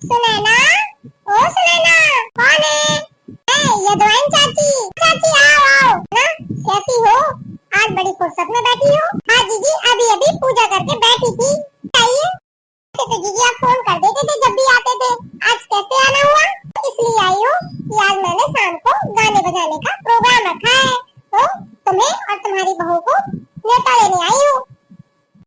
सुनैना, ओ सुनैना, कौन है? यदुआइन चाची। चाची आओ आओ ना, कैसी हो? आज बड़ी फुर्सत में बैठी हो। हाँ जीजी, अभी अभी पूजा करके बैठी थी। आइए। तो जीजी आप फोन कर देते थे जब भी आते थे, आज कैसे आना हुआ? इसलिए आई हूँ कि आज मैंने शाम को गाने बजाने का प्रोग्राम रखा है, तो तुम्हें और तुम्हारी बहू को न्योता लेने आई हूँ।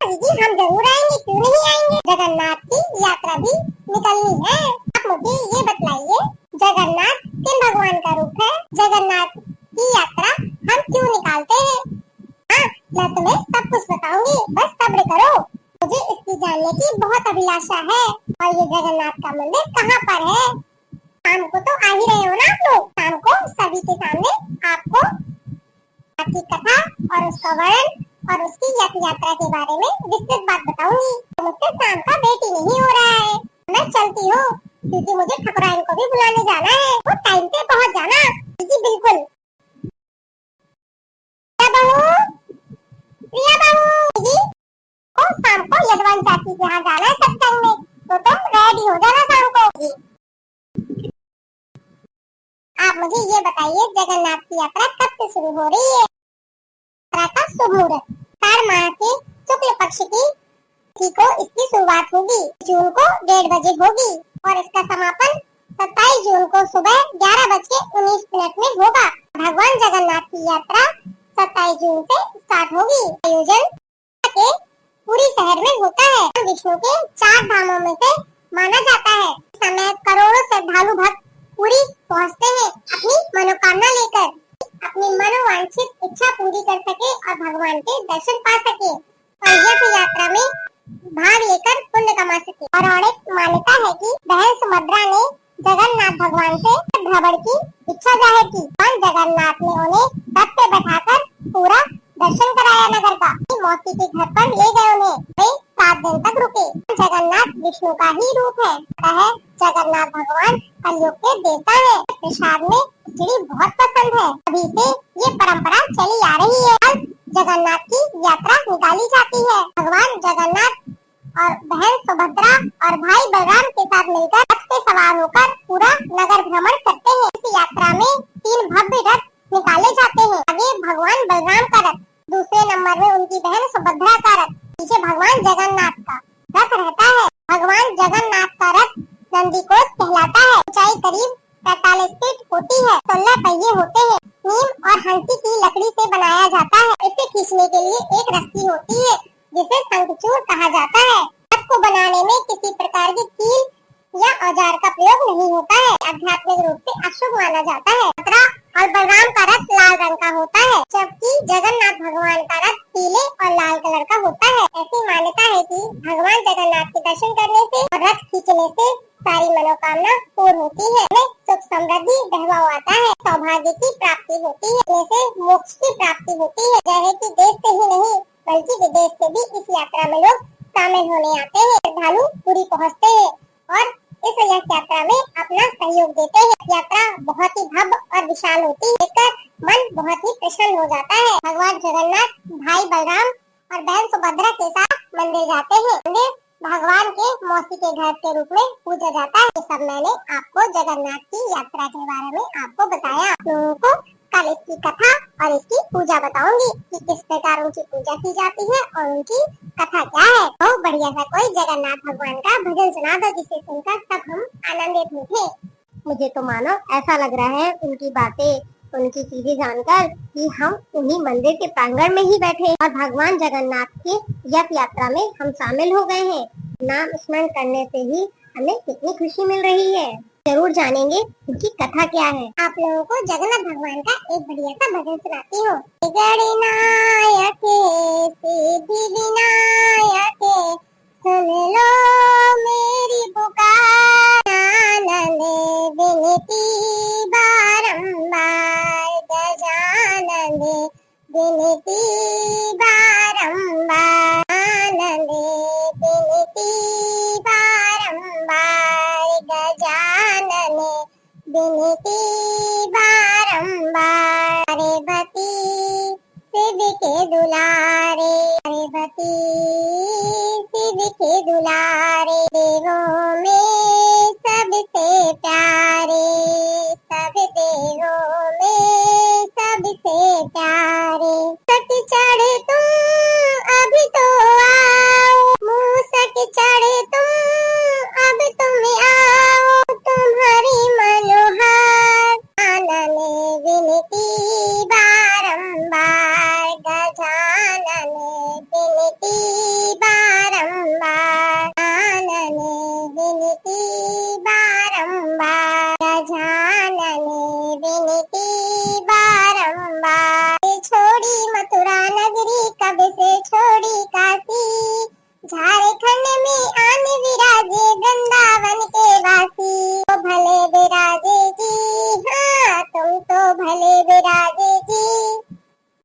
दीदी हम जरूर आएंगे, क्यों नहीं आएंगे? जगन्नाथ की यात्रा भी निकलनी है। आप मुझे ये बतलाइए, जगन्नाथ किन भगवान का रूप है? जगन्नाथ की यात्रा हम क्यों निकालते हैं? हाँ, मैं तुम्हें सब कुछ बताऊंगी, बस सब्र करो। मुझे इसकी जानने की बहुत अभिलाषा है। और ये जगन्नाथ का मंदिर कहाँ पर है? शाम को तो आ ही रहे हो ना आप लोग। शाम को सभी के सामने आपको की कथा और उसका वर्णन और उसकी यज्ञ यात्रा के बारे में विस्तृत बात बताऊंगी। तो मुझसे शाम का वेट ही नहीं हो रहा है। मैं चलती हूँ क्योंकि मुझे ठकुराइन को भी बुलाने जाना है। वो टाइम पे पहुँच जाना। जी बिल्कुल। प्रिया बहू, प्रिया बहू जी, को शाम को यदुआइन चाची के यहाँ जाना है सत्संग में, तो तुम रेडी हो जाना शाम को। जी आप मुझे ये बताइए, जगन्नाथ की यात्रा कब से शुरू हो रही है? का शुभ मुहूर्त हर माह के शुक्ल पक्ष की तिथि को इसकी शुरुआत होगी। जून को 1:30 बजे होगी और इसका समापन 27 जून को सुबह 11:19 में होगा। भगवान जगन्नाथ की यात्रा 27 जून से स्टार्ट होगी। आयोजन के पूरी शहर में होता है। विष्णु के 4 धामों में से माना जाता है। समय करोड़ों श्रद्धालु भक्त पूरी पहुँचते हैं अपनी मनोकामना लेकर, अपनी मनोवांछित इच्छा पूरी कर सके और भगवान के दर्शन पा सके और यह यात्रा में भाग लेकर पुण्य कमा सके। पौराणिक मान्यता है कि बहन सुभद्रा ने जगन्नाथ भगवान से भ्रमण की इच्छा जाहिर की और जगन्नाथ ने उन्हें रथ पे बैठाकर पूरा दर्शन कराया नगर का। मौसी के घर पर ले गए उन्हें। वे 7 दिन तक रुके। जगन्नाथ विष्णु का ही रूप है। जगन्नाथ भगवान कलयुग के देवता है। प्रसाद में खिचड़ी बहुत पसंद है। अभी से ये परंपरा चली आ रही है। जगन्नाथ की यात्रा निकाली जाती है। भगवान जगन्नाथ और बहन सुभद्रा और भाई बलराम के साथ मिलकर रथ पे सवार होकर पूरा नगर भ्रमण करते हैं। इस यात्रा में 3 भव्य रथ निकाले जाते हैं। आगे भगवान बलराम का रथ, दूसरे नंबर में उनकी बहन सुभद्रा का रथ, पीछे भगवान जगन्नाथ का रथ रहता है। भगवान जगन्नाथ का रथ नंदीकोष कहलाता है। ऊंचाई करीब 45 फीट होती है। 16 पहिए होते हैं। नीम और हंसी की लकड़ी से बनाया जाता है। इसे खींचने के लिए एक रस्सी होती है जिसे शंखचूड़ कहा जाता है। रथ को बनाने में किसी प्रकार की कील या औजार का प्रयोग नहीं होता है। आध्यात्मिक रूप से अशुभ माना जाता है। सुभद्रा और बलराम का रथ लाल रंग का होता है, जबकि जगन्नाथ भगवान का रथ पीले और लाल कलर का होता है। ऐसी मान्यता है कि भगवान जगन्नाथ के दर्शन करने से और रथ खींचने से सारी मनोकामना पूर्ण होती है। सुख समृद्धि वैभव आता है। सौभाग्य की प्राप्ति होती है। जैसे मोक्ष की प्राप्ति होती है। जैसे कि देश से ही नहीं बल्कि विदेश से भी इस यात्रा में लोग शामिल होने आते हैं। श्रद्धालु पूरी पहुँचते हैं और इस यात्रा में अपना सहयोग देते हैं। यात्रा बहुत ही भव्य और विशाल होती है। देखकर मन बहुत ही प्रसन्न हो जाता है। भगवान जगन्नाथ भाई बलराम और बहन सुभद्रा के साथ मंदिर जाते हैं। मंदिर भगवान के मौसी के घर के रूप में पूजा जाता है। ये सब मैंने आपको जगन्नाथ की यात्रा के बारे में आपको बताया। आप लोगों को कल इसकी कथा और इसकी पूजा बताऊंगी कि किस प्रकार उनकी पूजा की जाती है और उनकी कथा क्या है। तो बढ़िया सा कोई जगन्नाथ भगवान का भजन सुना दो जिसे सुनकर सब हम आनंदित होंगे। मुझे तो मानो ऐसा लग रहा है उनकी बातें, उनकी चीजें जानकर कि हम उन्हीं मंदिर के प्रांगण में ही बैठे और भगवान जगन्नाथ की यज्ञ यात्रा में हम शामिल हो गए हैं। नाम स्मरण करने से ही हमें कितनी खुशी मिल रही है। जरूर जानेंगे उनकी कथा क्या है। आप लोगों को जगन्नाथ भगवान का एक बढ़िया सा भजन सुनाती हूँ। गणनायक सिद्धि विनायक सुन लो मेरी पुकार। आनंद विनती बारंबार गजानन विनती बारंबार। आनंद विनती बारंबार गजानन विनती बारंबार। रेवती शिव के दुलारे, रेवती शिव के दुलारे, देवों में बारंबार, गजानने विनती बारंबार। छोड़ी मथुरा नगरी, कब से छोड़ी काशी, झारखंड में आन विराजे वृंदावन के वासी। तो भले विराजे जी, हाँ तुम तो भले विराजे जी,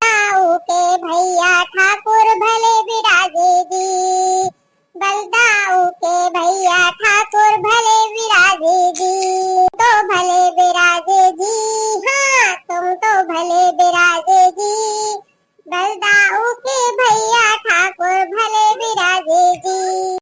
ताऊ के भैया ठाकुर भले विराजे जी, बलदाऊ के भैया ठाकुर भले विराजे जी। तो भले विराजे जी, हाँ तुम तो भले विराजे जी, बलदाऊ के भैया ठाकुर भले विराजे जी।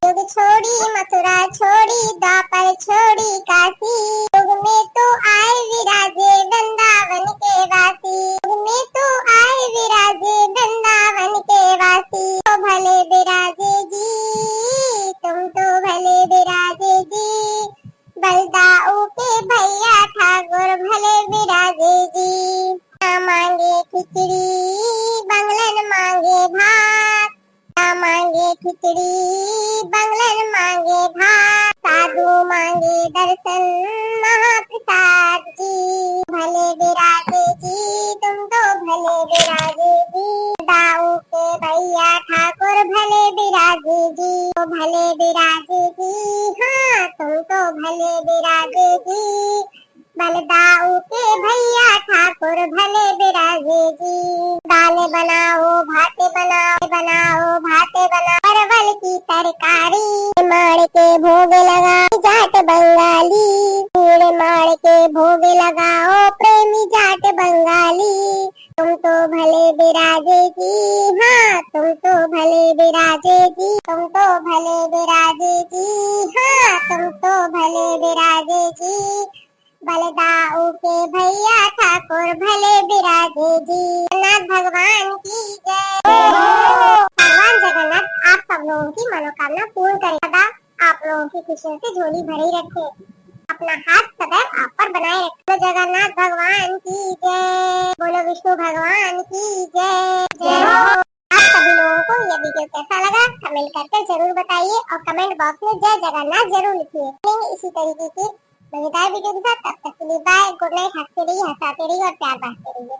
युग छोड़ी मथुरा छोड़ी, द्वापर छोड़ी काशी, युग में तो आए विराजे वृंदावन के वासी, युग में तो आए विराजे वृंदावन के वासी। तो भले विराजे जी, तुम तो भले विराजे जी, बलदाऊ के भैया ठाकुर भले विराजे जी। ना मांगे खिचड़ी बंगलन मांगे भात, ना मांगे खिचड़ी बंगलन मांगे भात, साधु मांगे दर्शन महाप्रसाद जी। भले विराजे जी, तुम तो भले विराजे जी, दाऊ के भैया ठाकुर भले विराजे जी। तो भले विराजे जी, हाँ तुम तो भले विराजे जी, बलदाऊ के भैया ठाकुर भले विराजे जी। दालें बनाओ भाते बनाओ, बनाओ भाते बनाओ, परवल की तरकारी, माड़ के भोग लगाओ जाट बंगाली, पूरे माड़ के भोग लगाओ प्रेमी जाट बंगाली। तुम तो भले विराजे जी, हाँ तुम तो भले विराजे जी, तुम तो भले विराजे जी, हाँ तुम तो भले विराजे जी, बलदाऊ के भैया ठाकुर भले विराजे जी। जगन्नाथ भगवान की जय। भगवान जगन्नाथ आप सब लोगों की मनोकामना पूर्ण करे, सदा आप लोगों की खुशियों से झोली भरी रखे, अपना हाथ सदैव आप पर बनाए रखे। जगन्नाथ भगवान की जय, बोलो विष्णु भगवान की जय। जय हो। आप सभी लोगों को ये वीडियो कैसा लगा कमेंट करके जरूर बताइए और कमेंट बॉक्स में जय जगन्नाथ जरूर लिखिए। इसी तरीके की मजेदार वीडियो के साथ, तब तक के लिए बाय, गुड नाइट, हंसते रहिए, हंसाते रहिए और प्यार बांटते रहिए।